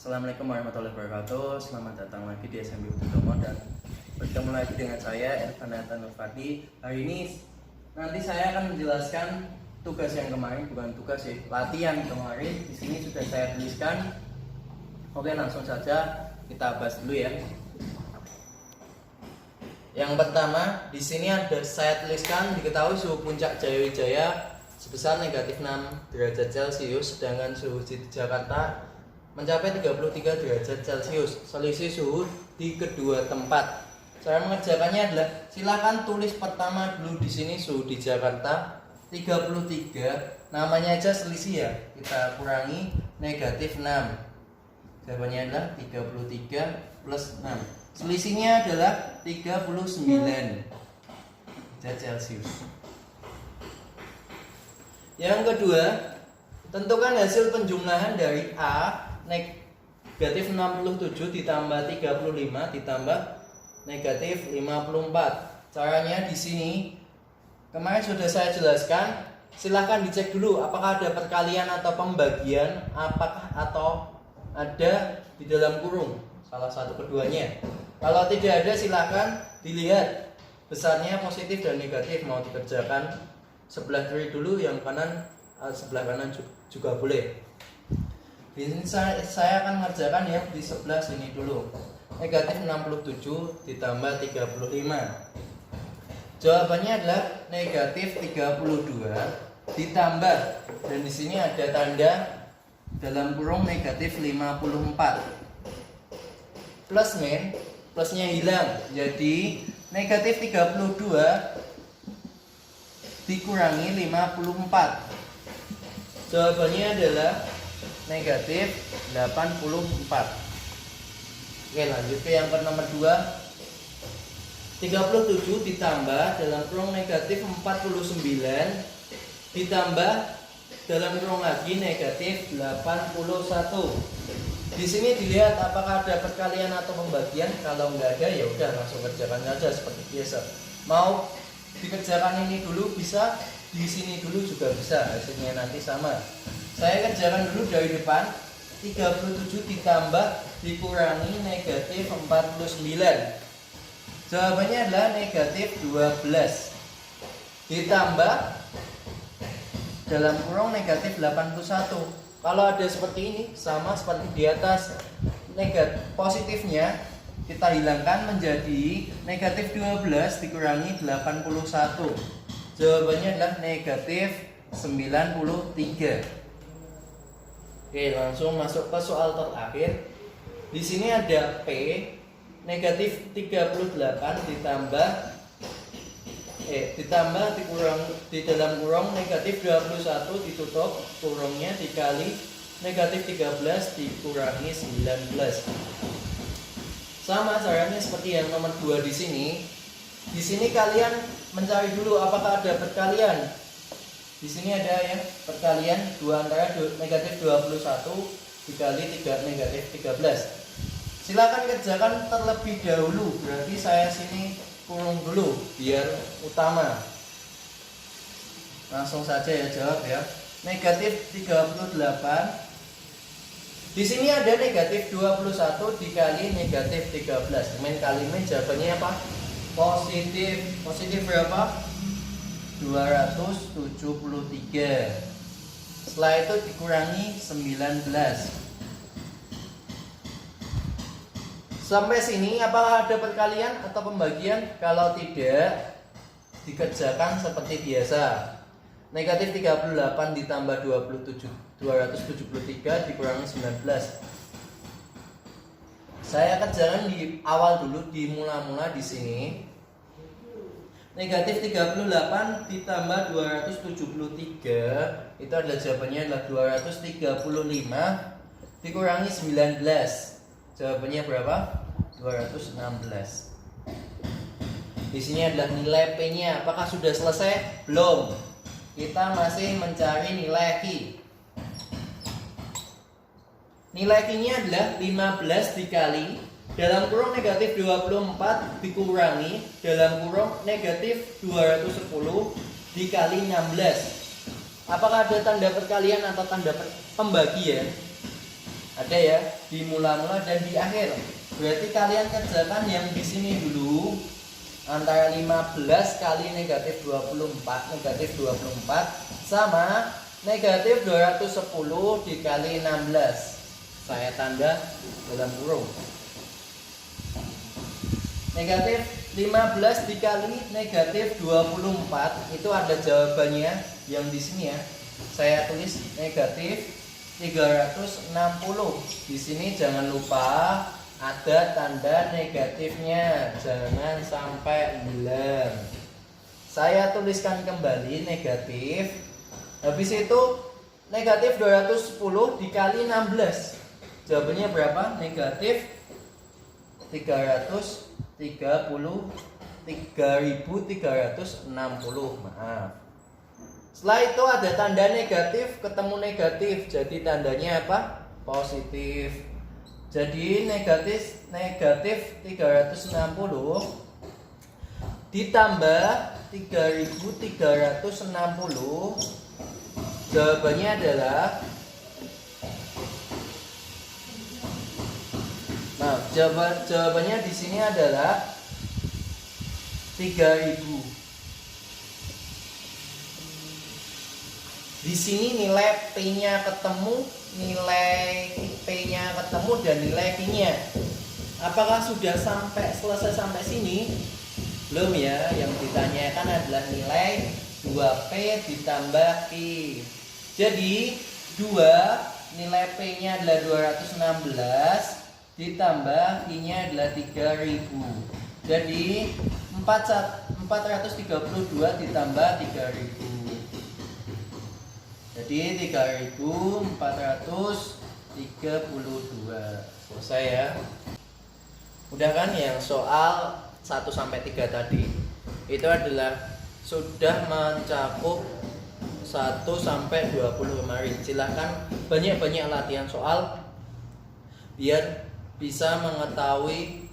Assalamualaikum warahmatullahi wabarakatuh. Selamat datang lagi di SMP Utomo dan bertemu lagi dengan saya Irfan Nurfadi. Hari ini nanti saya akan menjelaskan tugas yang kemarin, bukan tugas sih, latihan kemarin. Di sini sudah saya tuliskan. Oke, langsung saja kita bahas dulu ya. Yang pertama, di sini ada saya tuliskan diketahui suhu puncak Jayawijaya sebesar negatif 6 derajat Celcius, sedangkan suhu di Jakarta mencapai 33 derajat Celcius. Selisih suhu di kedua tempat. Cara mengerjakannya adalah silakan tulis pertama dulu di sini suhu di Jakarta 33, namanya aja selisih ya. Kita kurangi negatif 6. Jawabannya adalah 33 plus 6. Selisihnya adalah 39 derajat Celcius. Yang kedua, tentukan hasil penjumlahan dari A negatif 67 ditambah 35 ditambah negatif 54. Caranya di sini kemarin sudah saya jelaskan. Silahkan dicek dulu apakah ada perkalian atau pembagian, apakah atau ada di dalam kurung, salah satu keduanya. Kalau tidak ada, silahkan dilihat besarnya positif dan negatif. Mau dikerjakan sebelah kiri dulu, yang kanan sebelah kanan juga boleh. Di sini saya akan mengerjakan yang di sebelah sini dulu. Negatif 67 ditambah 35. Jawabannya adalah negatif 32 ditambah, dan di sini ada tanda dalam kurung negatif 54. Plus min, plusnya hilang. Jadi negatif 32 dikurangi 54. Jawabannya adalah negatif 84. Oke, lanjut ke yang nomor 2. 37 ditambah dalam kurung negatif 49 ditambah dalam kurung lagi negatif 81. Di sini dilihat apakah ada perkalian atau pembagian. Kalau nggak ada, ya udah langsung kerjakan saja seperti biasa. Mau dikerjakan ini dulu bisa, di sini dulu juga bisa, hasilnya nanti sama. Saya kerjakan dulu dari depan. 37 ditambah dikurangi negatif 49. Jawabannya adalah negatif 12 ditambah dalam kurung negatif 81. Kalau ada seperti ini, sama seperti di atas, negatif positifnya kita hilangkan menjadi negatif 12 dikurangi 81. Jawabannya adalah negatif 93. Oke, langsung masuk ke soal terakhir. Di sini ada P negatif 38 ditambah dikurang di dalam kurung negatif 21 ditutup kurungnya dikali negatif 13 dikurangi 19. Sama caranya seperti yang nomor 2 di sini. Di sini kalian mencari dulu apakah ada perkalian. Di sini ada ya perkalian 2 antara negatif 21 dikali 3 negatif 13. Silakan kerjakan terlebih dahulu. Berarti saya sini kurung dulu biar utama. Langsung saja ya jawab ya. Negatif 38. Di sini ada negatif 21 dikali negatif 13. Main kali main jawabannya apa? Positif. Positif berapa? 273. Setelah itu dikurangi 19. Sampai sini apakah ada perkalian atau pembagian? Kalau tidak, dikerjakan seperti biasa. Negatif 38 ditambah 273 dikurangi 19. Saya kerjakan di awal dulu, di mula-mula di sini. Negatif 38 ditambah 273 itu adalah jawabannya adalah 235 dikurangi 19. Jawabannya berapa? 216. Di sini adalah nilai P-nya. Apakah sudah selesai? Belum. Kita masih mencari nilai Q. Nilai Q-nya adalah 15 dikali dalam kurung negatif 24 dikurangi dalam kurung negatif 210 dikali 16. Apakah ada tanda perkalian atau tanda pembagian? Ada ya, di mula-mula dan di akhir. Berarti kalian kerjakan yang di sini dulu. Antara 15 kali negatif 24 sama negatif 210 dikali 16. Saya tanda dalam kurung. Negatif 15 dikali negatif 24 itu ada jawabannya yang di sini ya. Saya tulis negatif 360. Di sini jangan lupa ada tanda negatifnya, jangan sampai hilang. Saya tuliskan kembali negatif. Habis itu negatif 210 dikali 16. Jawabannya berapa? Negatif 330 maaf. Setelah itu ada tanda negatif ketemu negatif, jadi tandanya apa? Positif. Jadi negatif 360 ditambah 3360, jawabannya adalah, nah jawabannya di sini adalah 3000. Di sini nilai P-nya ketemu, nilai P-nya ketemu dan nilai Q-nya. Apakah sudah selesai sampai sini? Belum ya, yang ditanyakan adalah nilai 2P ditambah Q. Jadi 2 nilai P-nya adalah 216 ditambah Q-nya adalah 3000. Jadi 432 ditambah 3000. Jadi 3432. Selesai ya. Udah kan yang soal 1 sampai 3 tadi. Itu adalah sudah mencakup 1 sampai 20 kemarin. Silahkan banyak-banyak latihan soal biar bisa mengetahui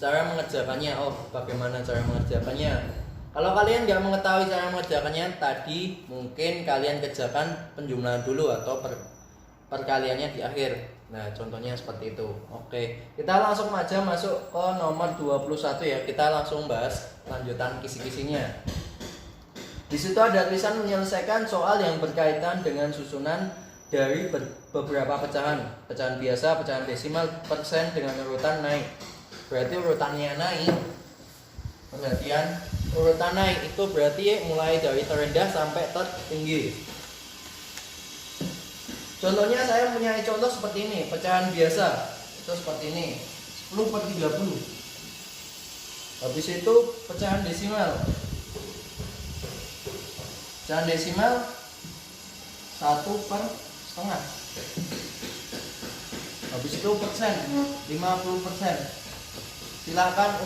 cara mengerjakannya. Oh, bagaimana cara mengerjakannya? Kalau kalian nggak mengetahui cara mengerjakannya tadi, mungkin kalian kerjakan penjumlahan dulu atau perkaliannya di akhir. Nah, contohnya seperti itu. Oke, kita langsung aja masuk ke nomor 21 ya. Kita langsung bahas lanjutan kisi-kisinya. Di situ ada tulisan menyelesaikan soal yang berkaitan dengan susunan dari beberapa pecahan. Pecahan biasa, pecahan desimal, persen dengan urutan naik. Berarti urutannya naik. Perhatian, urutan naik itu berarti mulai dari terendah sampai tertinggi. Contohnya saya punya contoh seperti ini. Pecahan biasa itu seperti ini, 10 per 30. Habis itu pecahan desimal. Pecahan desimal 1 per setengah. Habis itu persen, 50%. Silakan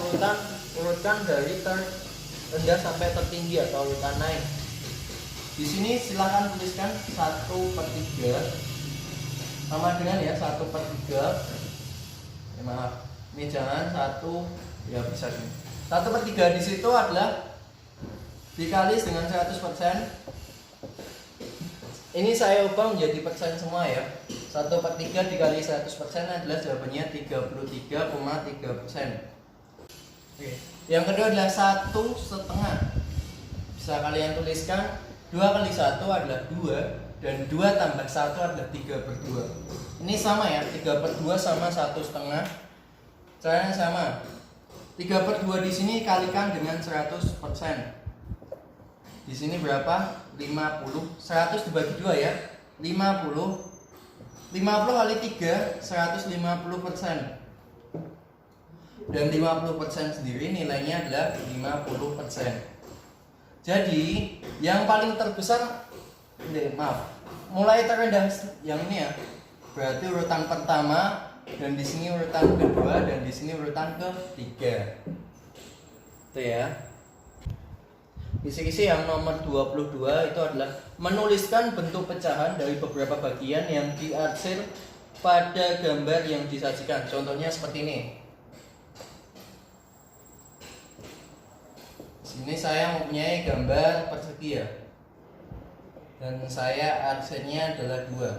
urutkan dari terendah sampai tertinggi atau urutan naik. Di sini silakan tuliskan 1/3 sama dengan ya 1/3. Maaf, ini jangan 1 ya bisa gini. 1/3 di situ adalah dikali dengan 100%. Ini saya ubah menjadi persen semua ya. 1/3 dikali 100% adalah jawabannya 33,3%. Oke. Yang kedua adalah 1/2. Bisa kalian tuliskan 2 kali 1 adalah 2 dan 2 tambah 1 adalah 3/2. Ini sama ya, 3/2 sama 1/2. Caranya sama. 3/2 di sini kalikan dengan 100%. Di sini berapa? 50. 100 dibagi 2 ya. 50. 50 kali 3 150%. Dan 50% sendiri nilainya adalah 50%. Jadi yang paling terbesar, mulai terendah yang ini ya. Berarti urutan pertama, dan di sini urutan kedua, dan di sini urutan ketiga. Itu ya. Kisi-kisi yang nomor 22 itu adalah menuliskan bentuk pecahan dari beberapa bagian yang diarsir pada gambar yang disajikan. Contohnya seperti ini. Sini saya mempunyai gambar persegi ya. Dan saya arsirnya adalah 2.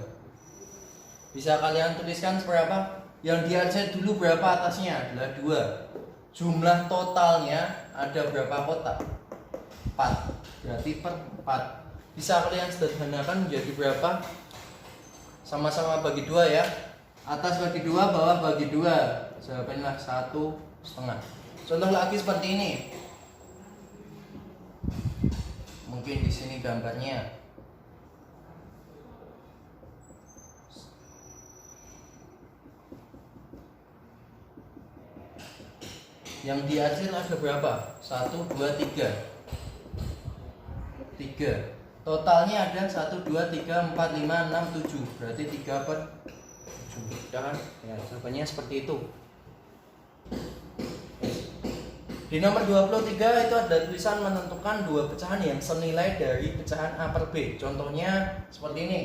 Bisa kalian tuliskan berapa? Yang di AZ dulu berapa atasnya? Adalah 2. Jumlah totalnya ada berapa kotak? 4. Berarti per 4. Bisa kalian sederhanakan menjadi berapa? Sama-sama bagi 2 ya. Atas bagi 2, bawah bagi 2. Jawabannya 1,5. Contoh lagi seperti ini. Mungkin di sini gambarnya. Yang dihasil ada berapa? 1, 2, 3. 3. Totalnya ada 1, 2, 3, 4, 5, 6, 7. Berarti 3 per 7. Dan ya, jawabannya seperti itu. Di nomor 23 itu ada tulisan menentukan 2 pecahan yang senilai dari pecahan A per B. Contohnya seperti ini.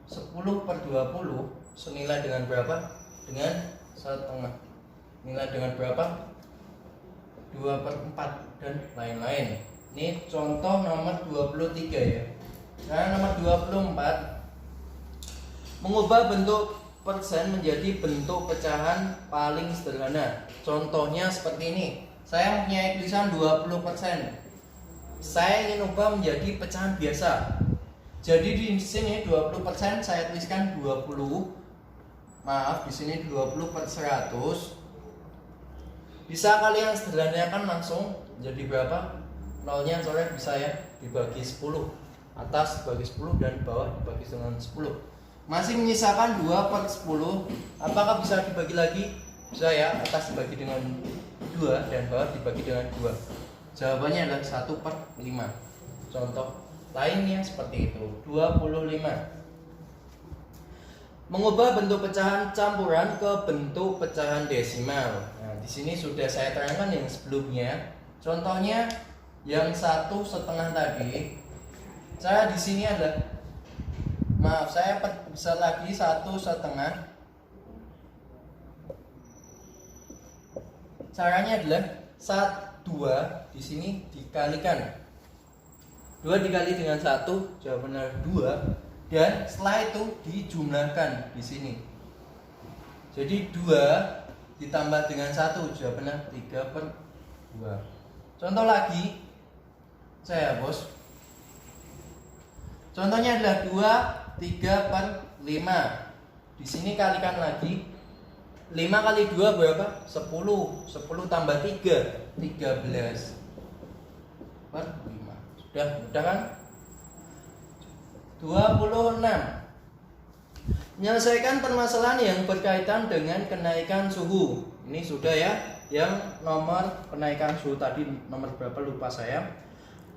10 per 20 senilai dengan berapa? Dengan 1,5. Nilai dengan berapa? 2 per 4 dan lain-lain. Ini contoh nomor 23 ya. Nah, nomor 24 mengubah bentuk persen menjadi bentuk pecahan paling sederhana. Contohnya seperti ini. Saya mempunyai tulisan 20%. Saya ingin ubah menjadi pecahan biasa. Jadi di sini 20% saya tuliskan 20. Maaf, di sini 20 per 100. Bisa kalian sederhanakan langsung jadi berapa? Nolnya coret bisa ya, dibagi 10. Atas dibagi 10 dan bawah dibagi dengan 10. Masih menyisakan 2 per 10. Apakah bisa dibagi lagi? Bisa ya, atas dibagi dengan 2 dan bawah dibagi dengan 2. Jawabannya adalah 1 per 5. Contoh lainnya seperti itu. 25. Mengubah bentuk pecahan campuran ke bentuk pecahan desimal. Nah, di sini sudah saya terangkan yang sebelumnya. Contohnya yang 1,5 tadi. Saya di sini ada, maaf, saya bisa lagi 1,5. Caranya adalah 2 di sini dikalikan. 2 dikali dengan 1, jawabannya 2. Dan setelah itu dijumlahkan di sini. Jadi 2 ditambah dengan 1, jawabannya 3 per 2. Contoh lagi, saya bos. Contohnya adalah 2, 3 per 5. Di sini kalikan lagi. 5 kali 2 berapa? 10. 10 tambah 3, 13 per 5. Sudah mudah kan? 26. Menyelesaikan permasalahan yang berkaitan dengan kenaikan suhu. Ini sudah ya. Yang nomor kenaikan suhu tadi nomor berapa lupa saya.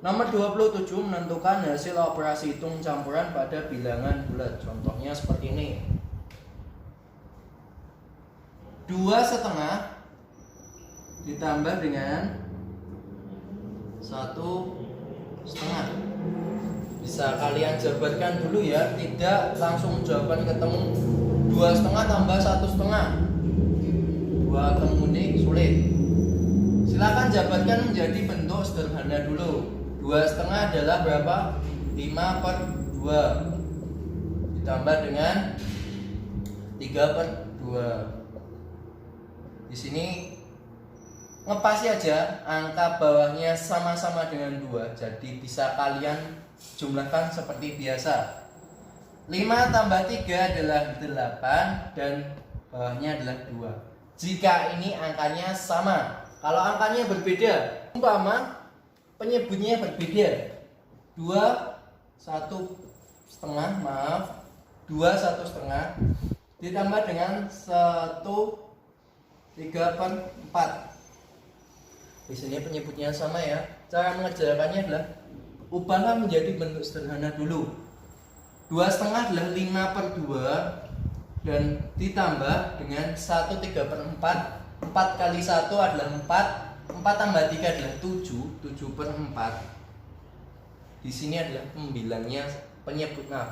Nomor 27 menentukan hasil operasi hitung campuran pada bilangan bulat. Contohnya seperti ini. 2,5 ditambah dengan 1,5. Bisa kalian jabarkan dulu ya, tidak langsung jawaban ketemu. 2,5 tambah 1,5. 2 ketemu ini sulit. Silakan jabarkan menjadi bentuk sederhana dulu. 2,5 adalah berapa? 5 per 2 ditambah dengan 3 per 2. Di sini ngepasi aja, angka bawahnya sama-sama dengan 2. Jadi bisa kalian jumlahkan seperti biasa. 5 tambah 3 adalah 8 dan bawahnya adalah 2. Jika ini angkanya sama, kalau angkanya berbeda, umpama penyebutnya berbeda, 2 1,5, maaf, 2 1,5 ditambah dengan 1 3 per 4. Di sini penyebutnya sama ya. Cara mengerjakannya adalah ubahlah menjadi bentuk sederhana dulu. 2,5 adalah 5 per 2 dan ditambah dengan 1 3 per 4. 4 kali 1 adalah 4. 4 tambah 3 adalah 7. 7 per 4. Di sini adalah pembilangnya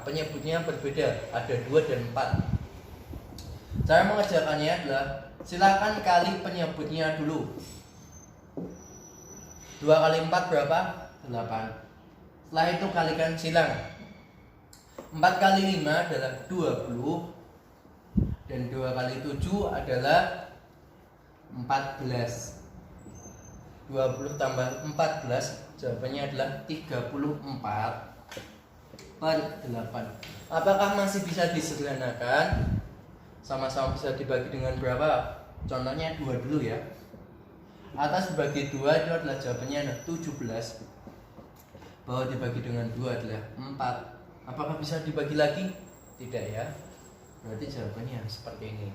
penyebutnya berbeda. Ada 2 dan 4. Cara mengerjakannya adalah silakan kali penyebutnya dulu. 2 kali 4 berapa? 8. Setelah itu kalikan silang. 4 kali 5 adalah 20. Dan 2 kali 7 adalah 14. 20 tambah 14, jawabannya adalah 34/8. Apakah masih bisa disederhanakan? Sama-sama bisa dibagi dengan berapa? Contohnya 2 dulu ya. Atas dibagi 2 itu adalah jawabannya adalah 17. Bawah dibagi dengan 2 adalah 4. Apakah bisa dibagi lagi? Tidak ya. Berarti jawabannya seperti ini.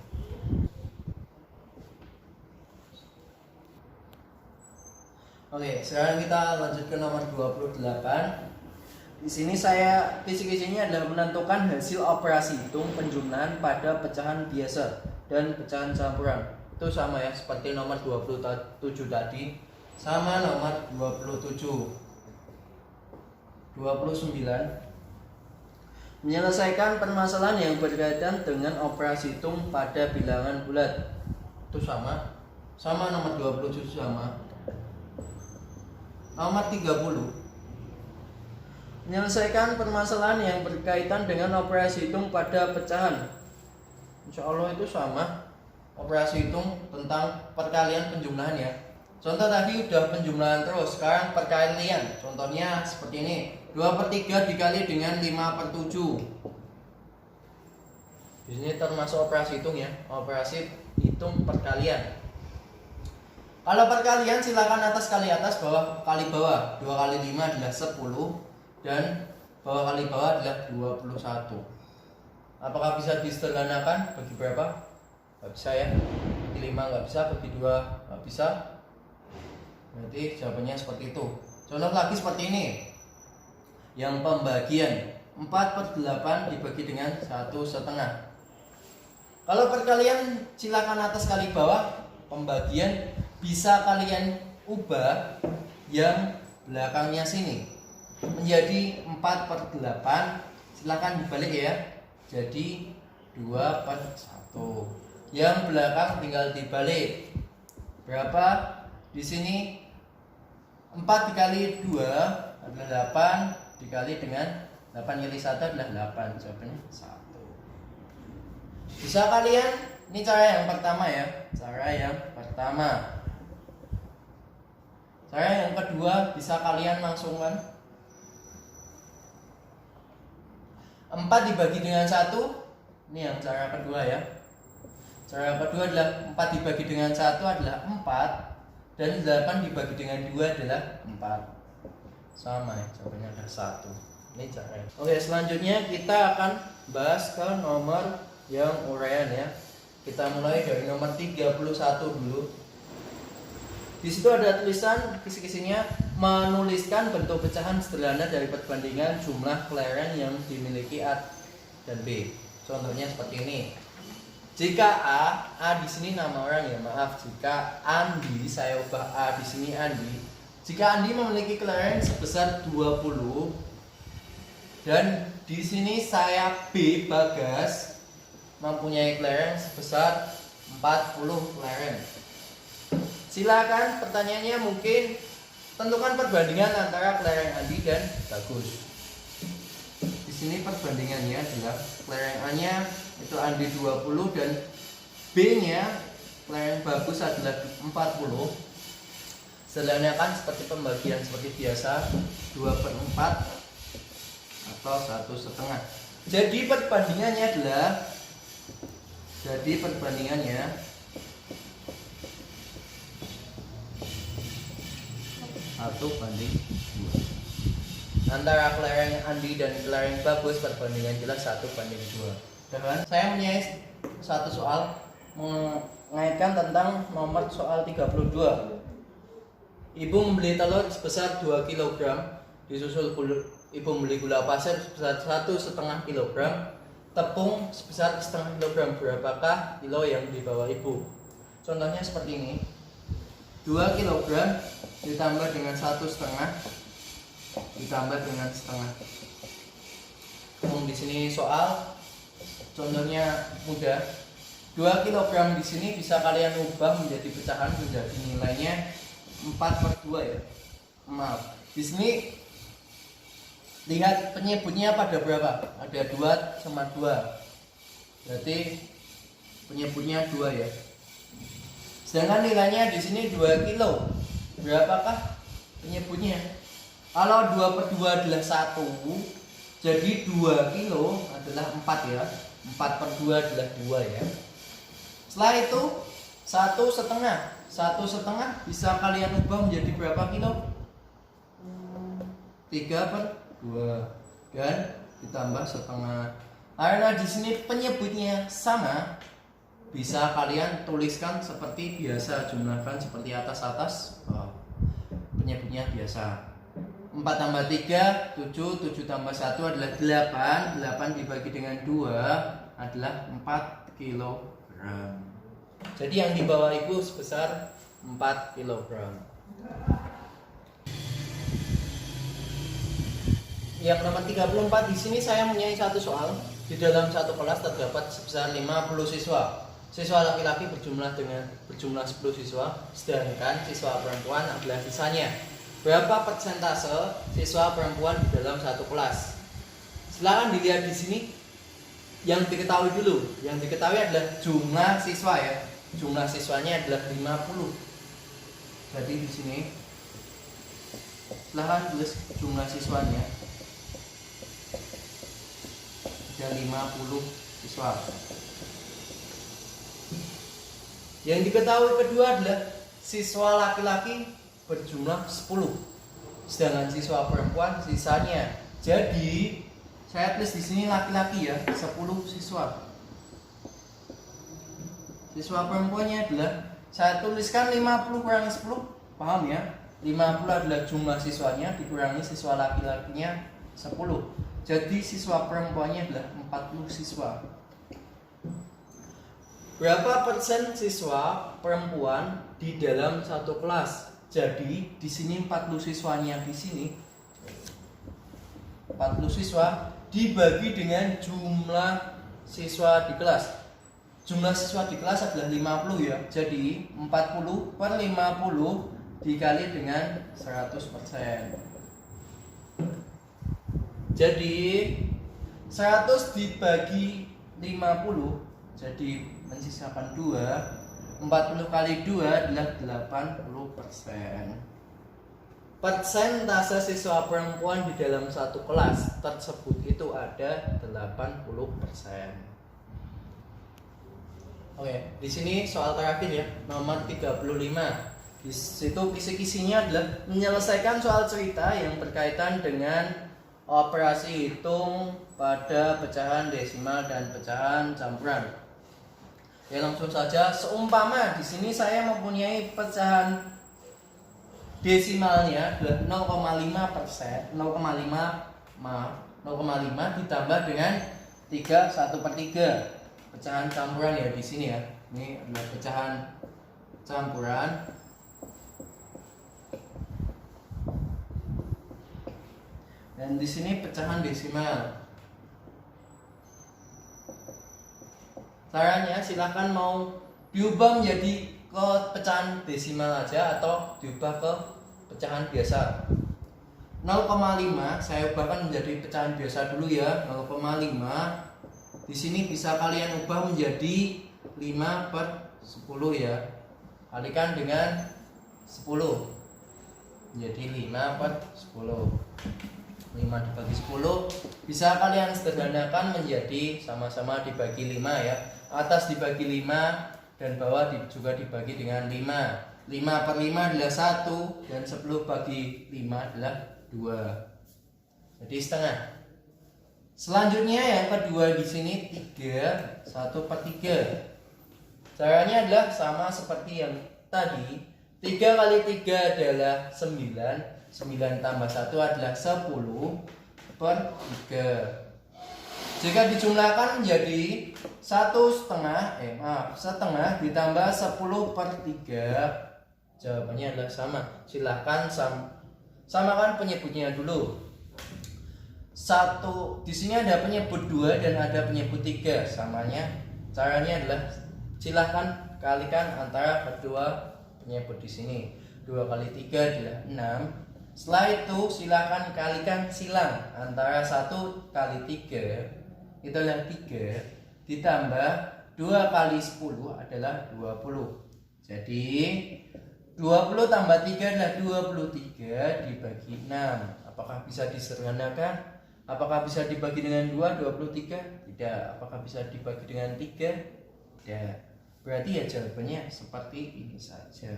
Oke, sekarang kita lanjut ke nomor 28. Di sini saya kisi-kisinya adalah menentukan hasil operasi hitung penjumlahan pada pecahan biasa dan pecahan campuran. Itu sama ya, seperti nomor 27 tadi. Sama nomor 27. 29. Menyelesaikan permasalahan yang berkaitan dengan operasi hitung pada bilangan bulat. Itu sama. Sama nomor 27 sama. Nomor 30. Menyelesaikan permasalahan yang berkaitan dengan operasi hitung pada pecahan. Insya Allah itu sama. Operasi hitung tentang perkalian penjumlahan ya. Contoh tadi udah penjumlahan terus, sekarang perkalian. Contohnya seperti ini, 2/3 dikali dengan 5/7. Di sini termasuk operasi hitung ya, operasi hitung perkalian. Kalau perkalian silakan atas kali atas, bawah kali bawah. 2 kali 5 adalah 10 dan bawah kali bawah adalah 21. Apakah bisa disederhanakan? Bagi berapa? Gak bisa ya. Bagi 5 gak bisa, bagi 2 gak bisa. Berarti jawabannya seperti itu. Contoh lagi seperti ini. Yang pembagian 4/8 dibagi dengan 1/2. Kalau perkalian silakan atas kali bawah. Pembagian bisa kalian ubah yang belakangnya sini menjadi 4/8. Silakan dibalik ya. Jadi 2/1. Yang belakang tinggal dibalik. Berapa? Di sini 4 dikali 2 adalah 8, dikali dengan 8 kali 1 adalah 8. Jawabannya 1. Bisa kalian, ini cara yang pertama ya. Cara yang pertama. Cara yang kedua bisa kalian langsungkan. 4 dibagi dengan 1. Ini yang cara kedua ya. Cara kedua adalah 4 dibagi dengan 1 adalah 4. Dan 8 dibagi dengan 2 adalah 4. Sama ya, jawabannya adalah 1. Ini caranya. Oke, selanjutnya kita akan bahas ke nomor yang uraian ya. Kita mulai dari nomor 31 dulu. Di situ ada tulisan kisi-kisinya menuliskan bentuk pecahan sederhana dari perbandingan jumlah kelereng yang dimiliki A dan B. Contohnya seperti ini. Jika A di sini nama orang ya, maaf. Jika Andi, saya ubah A di sini Andi. Jika Andi memiliki kelereng sebesar 20 dan di sini saya B Bagas mempunyai kelereng sebesar 40 kelereng. Silakan pertanyaannya mungkin tentukan perbandingan antara kelereng Andi dan Bagus. Di sini perbandingannya adalah kelereng A-nya itu Andi 20 dan B-nya kelereng Bagus adalah 40. Sederhanakan seperti pembagian seperti biasa 2/4 atau 1/2. Jadi perbandingannya adalah 1/2. Antara kelereng Andi dan kelereng Bagus perbandingan jelas 1/2. Dan saya punya satu soal mengaitkan tentang nomor soal 32. Ibu membeli telur sebesar 2 kg, disusul ibu membeli gula pasir sebesar 1,5 kg, tepung sebesar 0,5 kg. Berapakah kilo yang dibawa ibu? Contohnya seperti ini. 2 kg ditambah dengan 1,5 ditambah dengan setengah. Di sini soal contohnya mudah. 2 kg di sini bisa kalian ubah menjadi pecahan menjadi nilainya 4/2 ya. Maaf. Di sini lihat penyebutnya pada berapa? Ada 2 sama 2. Berarti penyebutnya 2 ya. Sedangkan nilainya di sini 2 kilo. Berapakah penyebutnya? Kalau 2 per 2 adalah 1, jadi 2 kilo adalah 4 ya. 4 per 2 adalah 2 ya. Setelah itu 1,5. 1,5 bisa kalian ubah menjadi berapa kilo? 3 per 2 dan ditambah setengah. Karena di sini penyebutnya sama, bisa kalian tuliskan seperti biasa, jumlahkan seperti atas. Penyebutnya biasa. 4 tambah 3 7, 7 tambah 1 adalah 8. 8 dibagi dengan 2 adalah 4 kilogram. Jadi yang di bawah itu sebesar 4 kilogram. Yang nomor 34 di sini saya mempunyai satu soal. Di dalam satu kelas terdapat sebesar 50 siswa. Siswa laki-laki berjumlah 10 siswa, sedangkan siswa perempuan adalah sisanya. Berapa persentase siswa perempuan di dalam satu kelas? Silakan dilihat di sini. Yang diketahui dulu, yang diketahui adalah jumlah siswa ya. Jumlah siswanya adalah 50. Jadi di sini silakan tulis jumlah siswanya. Ada 50 siswa. Yang diketahui kedua adalah siswa laki-laki berjumlah 10, sedangkan siswa perempuan sisanya. Jadi saya tulis di sini laki-laki ya, 10 siswa. Siswa perempuannya adalah, saya tuliskan 50 kurangi 10, paham ya? 50 adalah jumlah siswanya dikurangi siswa laki-lakinya 10. Jadi siswa perempuannya adalah 40 siswa. Berapa persen siswa perempuan di dalam satu kelas? Jadi di sini 40 siswanya di sini. 40 siswa dibagi dengan jumlah siswa di kelas. Jumlah siswa di kelas adalah 50 ya. Jadi 40 per 50 dikali dengan 100%. Jadi 100 dibagi 50, jadi menyisakan 2. 40 kali 2 adalah 80%. Persentase siswa perempuan di dalam satu kelas tersebut itu ada 80%. Oke, di sini soal terakhir ya, nomor 35. Di situ kisi-kisinya adalah menyelesaikan soal cerita yang berkaitan dengan operasi hitung pada pecahan desimal dan pecahan campuran. Ya langsung saja, seumpama di sini saya mempunyai pecahan desimalnya adalah 0,5%, 0,5 ditambah dengan 1/3 pecahan campuran ya di sini ya. Ini adalah pecahan campuran. Dan di sini pecahan desimal. Caranya silahkan mau diubah menjadi ke pecahan desimal aja atau diubah ke pecahan biasa. 0,5 saya ubahkan menjadi pecahan biasa dulu ya. 0,5 di sini bisa kalian ubah menjadi 5/10 ya. Kalikan dengan 10 menjadi 5/10. 5 dibagi 10 bisa kalian sederhanakan menjadi sama-sama dibagi 5 ya. Atas dibagi 5 dan bawah juga dibagi dengan 5. 5/5 adalah 1 dan 10 bagi 5 adalah 2. Jadi setengah. Selanjutnya yang kedua di sini 3, 1/3. Caranya adalah sama seperti yang tadi. 3 kali 3 adalah 9. 9 tambah 1 adalah 10/3. Jika dijumlahkan menjadi setengah ditambah 10/3, jawabannya adalah sama. Silahkan samakan penyebutnya dulu. Di sini ada penyebut 2 dan ada penyebut 3. Caranya adalah silahkan kalikan antara kedua penyebut di sini. 2 kali 3 adalah 6. Setelah itu silahkan kalikan silang antara 1 kali 3 itu adalah 3 ditambah 2 kali 10 adalah 20. Jadi 20 tambah 3 adalah 23 dibagi 6. Apakah bisa disederhanakan? Apakah bisa dibagi dengan 2, 23? Tidak. Apakah bisa dibagi dengan 3? Tidak. Berarti ya jawabannya seperti ini saja.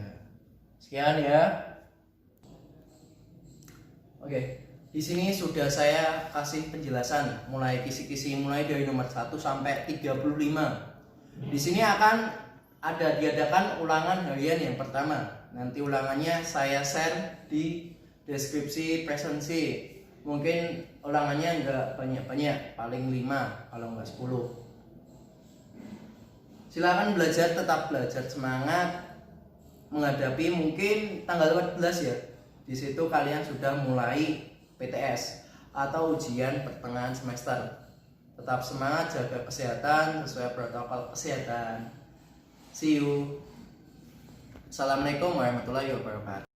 Sekian ya. Oke. Di sini sudah saya kasih penjelasan mulai kisi-kisi mulai dari nomor 1 sampai 35. Di sini akan diadakan ulangan harian yang pertama. Nanti ulangannya saya share di deskripsi presensi. Mungkin ulangannya enggak banyak-banyak, paling 5 kalau enggak 10. Silakan belajar, tetap belajar, semangat menghadapi mungkin tanggal 14 ya. Di situ kalian sudah mulai PTS atau ujian pertengahan semester. Tetap semangat, jaga kesehatan sesuai protokol kesehatan. See you. Assalamualaikum warahmatullahi wabarakatuh.